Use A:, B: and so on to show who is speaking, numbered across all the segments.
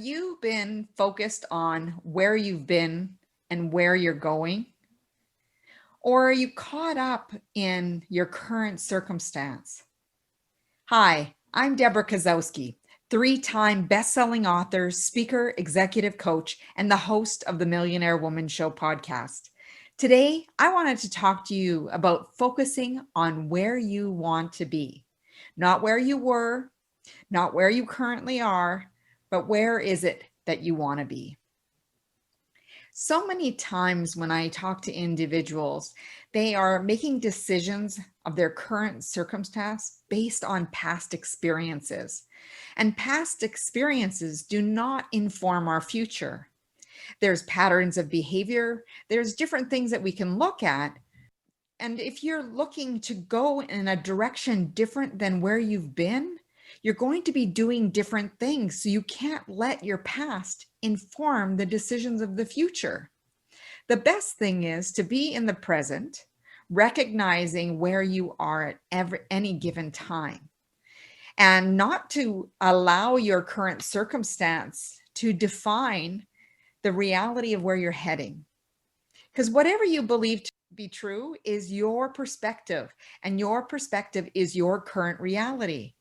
A: you been focused on where you've been and where you're going? Or are you caught up in your current circumstance? Hi, I'm Debra Kasowski, three-time best-selling author, speaker, executive coach, and the host of the Millionaire Woman Show podcast. Today, I wanted to talk to you about focusing on where you want to be, not where you were, not where you currently are, but where is it that you want to be? So many times when I talk to individuals, they are making decisions of their current circumstance based on past experiences. And past experiences do not inform our future. There's patterns of behavior, there's different things that we can look at. And if you're looking to go in a direction different than where you've been, you're going to be doing different things. So you can't let your past inform the decisions of the future. The best thing is to be in the present, recognizing where you are at any given time, and not to allow your current circumstance to define the reality of where you're heading. Because whatever you believe to be true is your perspective, and your perspective is your current reality.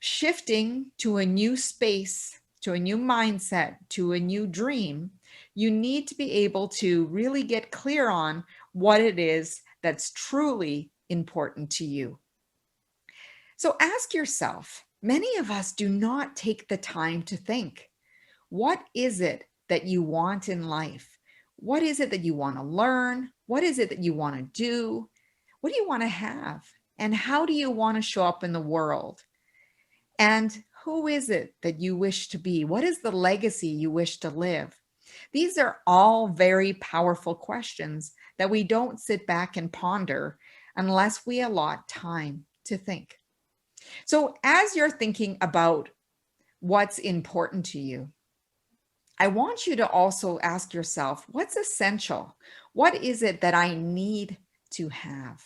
A: Shifting to a new space, to a new mindset, to a new dream, you need to be able to really get clear on what it is that's truly important to you. So ask yourself, many of us do not take the time to think. What is it that you want in life? What is it that you want to learn? What is it that you want to do? What do you want to have? And how do you want to show up in the world? And who is it that you wish to be? What is the legacy you wish to live? These are all very powerful questions that we don't sit back and ponder unless we allot time to think. So as you're thinking about what's important to you, I want you to also ask yourself, what's essential? What is it that I need to have?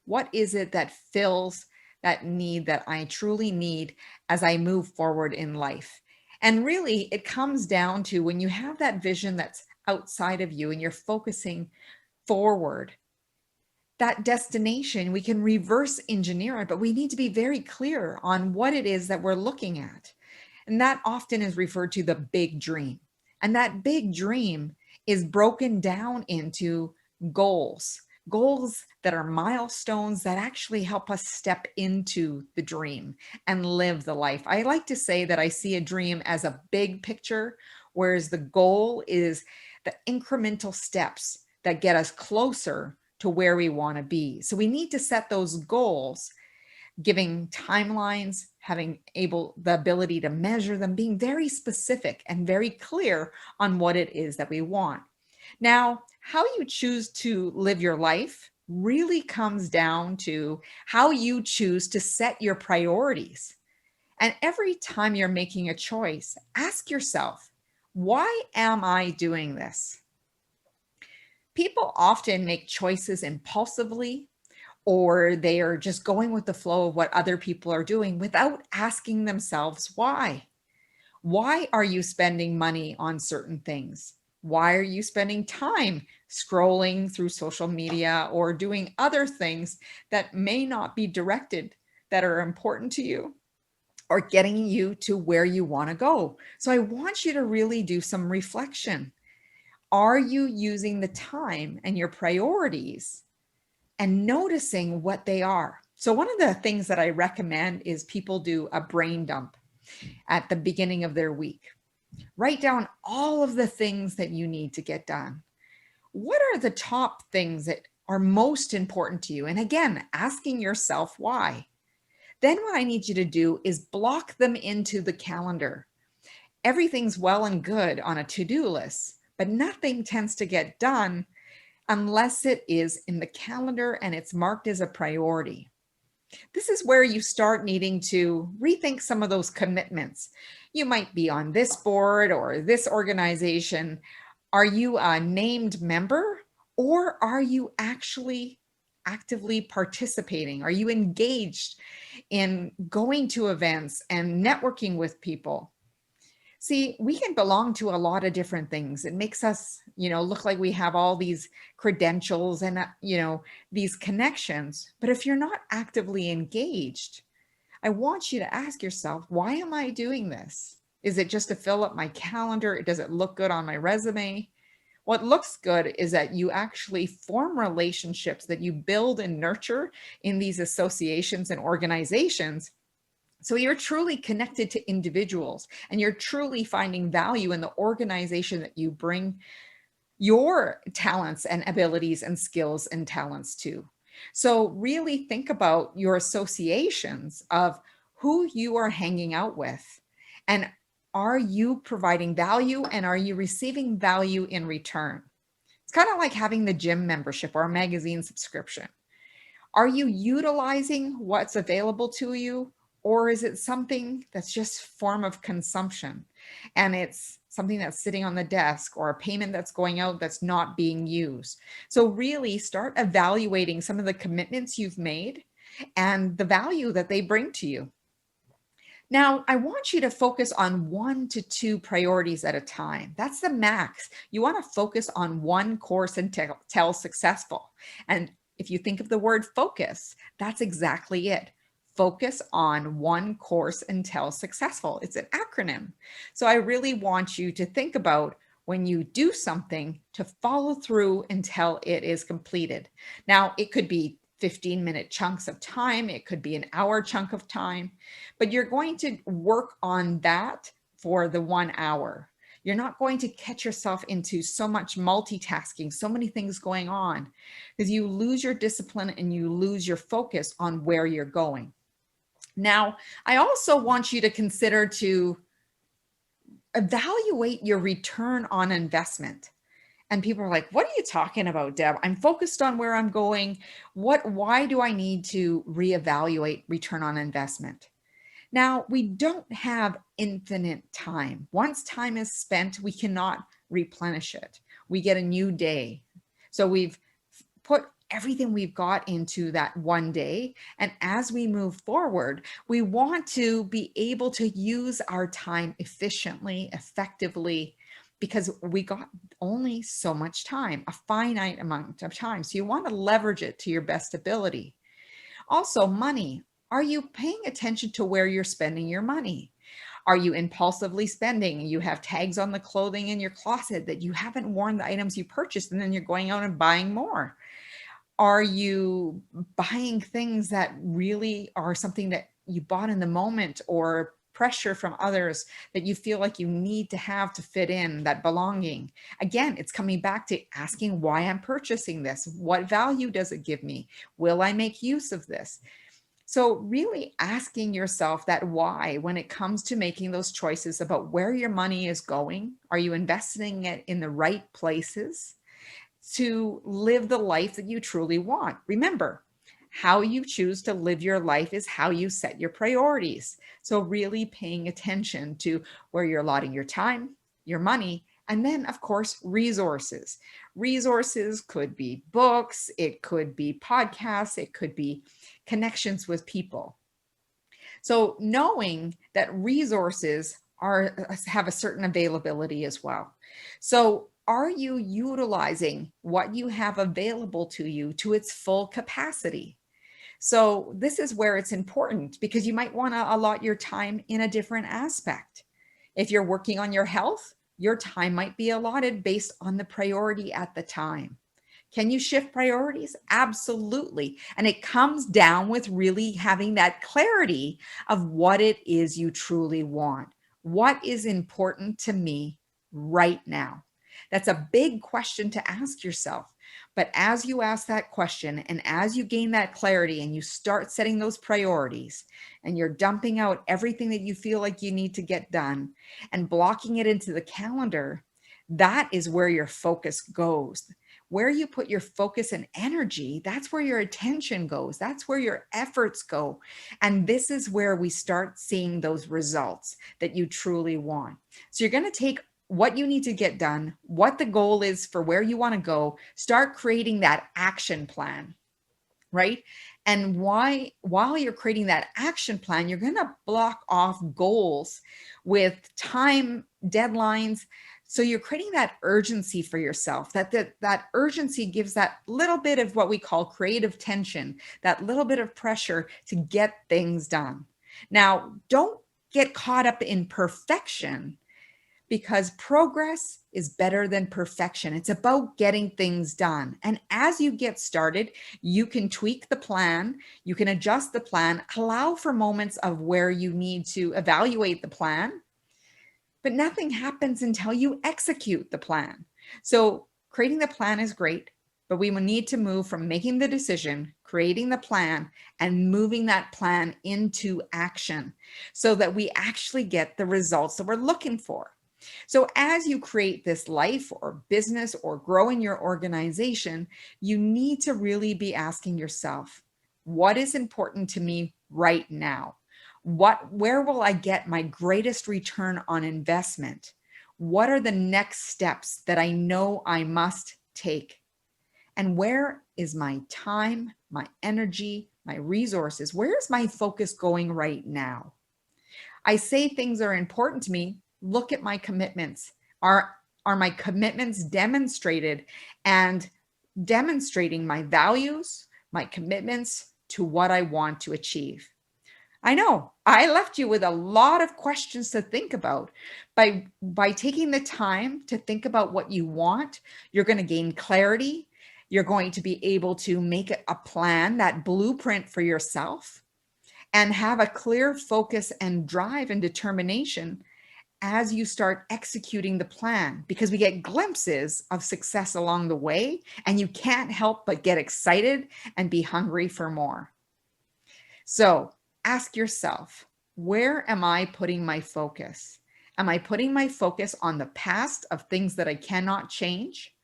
A: What is it that fills that need that I truly need as I move forward in life? And really, it comes down to when you have that vision that's outside of you and you're focusing forward, that destination, we can reverse engineer it, but we need to be very clear on what it is that we're looking at. And that often is referred to the big dream. And that big dream is broken down into goals that are milestones that actually help us step into the dream and live the life. I like to say that I see a dream as a big picture, whereas the goal is the incremental steps that get us closer to where we want to be. So we need to set those goals, giving timelines, having the ability to measure them, being very specific and very clear on what it is that we want. Now, how you choose to live your life really comes down to how you choose to set your priorities. And every time you're making a choice, ask yourself, why am I doing this? People often make choices impulsively, or they are just going with the flow of what other people are doing without asking themselves why. Why are you spending money on certain things? Why are you spending time scrolling through social media or doing other things that may not be directed, that are important to you or getting you to where you want to go? So I want you to really do some reflection. Are you using the time and your priorities and noticing what they are? So one of the things that I recommend is people do a brain dump at the beginning of their week. Write down all of the things that you need to get done. What are the top things that are most important to you? And again, asking yourself why. Then what I need you to do is block them into the calendar. Everything's well and good on a to-do list, but nothing tends to get done unless it is in the calendar and it's marked as a priority. This is where you start needing to rethink some of those commitments. You might be on this board or this organization. Are you a named member, or are you actually actively participating? Are you engaged in going to events and networking with people? See, we can belong to a lot of different things. It makes us, look like we have all these credentials and, these connections. But if you're not actively engaged, I want you to ask yourself, why am I doing this? Is it just to fill up my calendar? Does it look good on my resume? What looks good is that you actually form relationships that you build and nurture in these associations and organizations. So you're truly connected to individuals and you're truly finding value in the organization that you bring your talents and abilities and skills and talents to. So really think about your associations of who you are hanging out with, and are you providing value and are you receiving value in return? It's kind of like having the gym membership or a magazine subscription. Are you utilizing what's available to you, or is it something that's just form of consumption and it's something that's sitting on the desk or a payment that's going out that's not being used? So really start evaluating some of the commitments you've made and the value that they bring to you. Now, I want you to focus on 1 to 2 priorities at a time. That's the max. You want to focus on one course until successful. And if you think of the word focus, that's exactly it. Focus on one course until successful. It's an acronym. So I really want you to think about when you do something to follow through until it is completed. Now, it could be 15-minute chunks of time. It could be an hour chunk of time, but you're going to work on that for the 1 hour. You're not going to catch yourself into so much multitasking, so many things going on, because you lose your discipline and you lose your focus on where you're going. Now, I also want you to consider to evaluate your return on investment. And people are like, what are you talking about, Deb? I'm focused on where I'm going. Why do I need to reevaluate return on investment? Now, we don't have infinite time. Once time is spent, we cannot replenish it. We get a new day. So we've put everything we've got into that one day. And as we move forward, we want to be able to use our time efficiently, effectively, because we got only so much time, a finite amount of time. So you want to leverage it to your best ability. Also, money. Are you paying attention to where you're spending your money? Are you impulsively spending? You have tags on the clothing in your closet that you haven't worn the items you purchased, and then you're going out and buying more. Are you buying things that really are something that you bought in the moment, or pressure from others that you feel like you need to have to fit in, that belonging? Again, it's coming back to asking why I'm purchasing this. What value does it give me? Will I make use of this? So really asking yourself that why when it comes to making those choices about where your money is going. Are you investing it in the right places to live the life that you truly want? Remember, how you choose to live your life is how you set your priorities. So really paying attention to where you're allotting your time, your money, and then of course, resources. Resources could be books, it could be podcasts, it could be connections with people. So knowing that resources have a certain availability as well. So are you utilizing what you have available to you to its full capacity? So this is where it's important, because you might want to allot your time in a different aspect. If you're working on your health, your time might be allotted based on the priority at the time. Can you shift priorities? Absolutely. And it comes down with really having that clarity of what it is you truly want. What is important to me right now? That's a big question to ask yourself. But as you ask that question and as you gain that clarity and you start setting those priorities and you're dumping out everything that you feel like you need to get done and blocking it into the calendar, that is where your focus goes. Where you put your focus and energy, that's where your attention goes. That's where your efforts go. And this is where we start seeing those results that you truly want. So you're going to take what you need to get done, what the goal is for where you want to go, start creating that action plan. right? And while you're creating that action plan, you're going to block off goals with time deadlines. So you're creating that urgency for yourself. That urgency gives that little bit of what we call creative tension, that little bit of pressure to get things done. Now, don't get caught up in perfection, because progress is better than perfection. It's about getting things done. And as you get started, you can tweak the plan, you can adjust the plan, allow for moments of where you need to evaluate the plan, but nothing happens until you execute the plan. So creating the plan is great, but we will need to move from making the decision, creating the plan, and moving that plan into action so that we actually get the results that we're looking for. So as you create this life or business or grow in your organization, you need to really be asking yourself, what is important to me right now? Where will I get my greatest return on investment? What are the next steps that I know I must take? And where is my time, my energy, my resources? Where is my focus going right now? I say things are important to me. Look at my commitments. Are my commitments demonstrated and demonstrating my values, my commitments to what I want to achieve? I know I left you with a lot of questions to think about. By taking the time to think about what you want, you're going to gain clarity. You're going to be able to make a plan, that blueprint for yourself, and have a clear focus and drive and determination as you start executing the plan, because we get glimpses of success along the way, and you can't help but get excited and be hungry for more. So ask yourself, where am I putting my focus? Am I putting my focus on the past of things that I cannot change?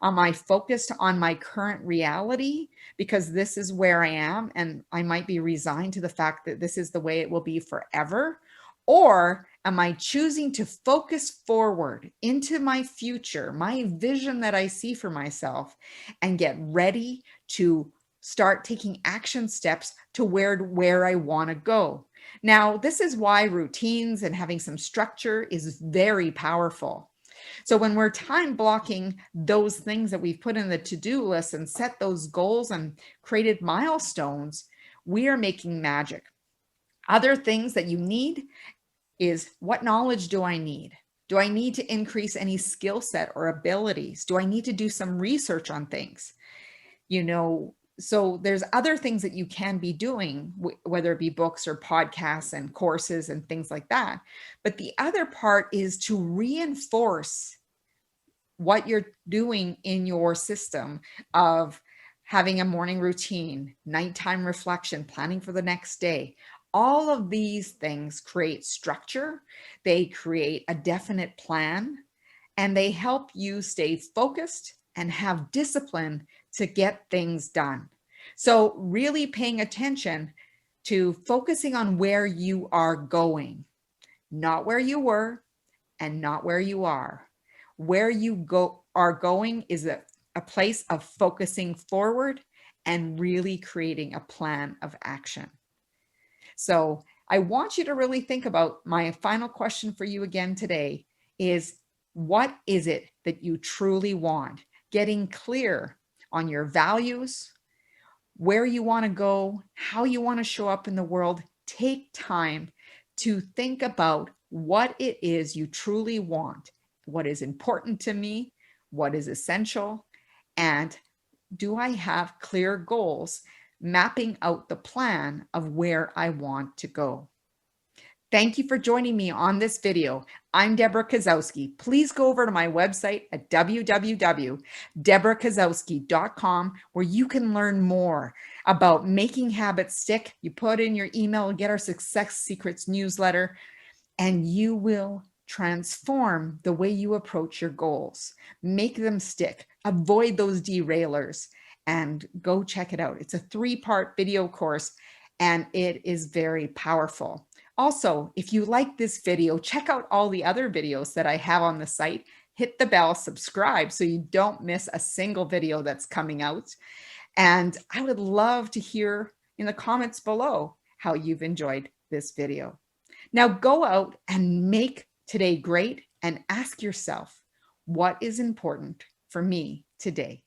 A: Am I focused on my current reality because this is where I am and I might be resigned to the fact that this is the way it will be forever? Or am I choosing to focus forward into my future, my vision that I see for myself, and get ready to start taking action steps to where I want to go? Now, this is why routines and having some structure is very powerful. So when we're time blocking those things that we've put in the to-do list and set those goals and created milestones, we are making magic. Other things that you need is, what knowledge do I need? Do I need to increase any skill set or abilities? Do I need to do some research on things? So there's other things that you can be doing, whether it be books or podcasts and courses and things like that. But the other part is to reinforce what you're doing in your system of having a morning routine, nighttime reflection, planning for the next day. All of these things create structure, they create a definite plan, and they help you stay focused and have discipline to get things done. So really paying attention to focusing on where you are going, not where you were and not where you are. Where you are going is a place of focusing forward and really creating a plan of action. So I want you to really think about, my final question for you again today is, what is it that you truly want? Getting clear on your values, where you want to go, how you want to show up in the world. Take time to think about what it is you truly want, what is important to me, what is essential, and do I have clear goals mapping out the plan of where I want to go? Thank you for joining me on this video. I'm Debra Kasowski. Please go over to my website at www.debrakasowski.com, where you can learn more about making habits stick. You put in your email and get our Success Secrets newsletter, and you will transform the way you approach your goals. Make them stick. Avoid those derailers, and go check it out. It's a 3-part video course, and it is very powerful. Also, if you like this video, check out all the other videos that I have on the site. Hit the bell, subscribe so you don't miss a single video that's coming out. And I would love to hear in the comments below how you've enjoyed this video. Now go out and make today great and ask yourself, what is important for me today?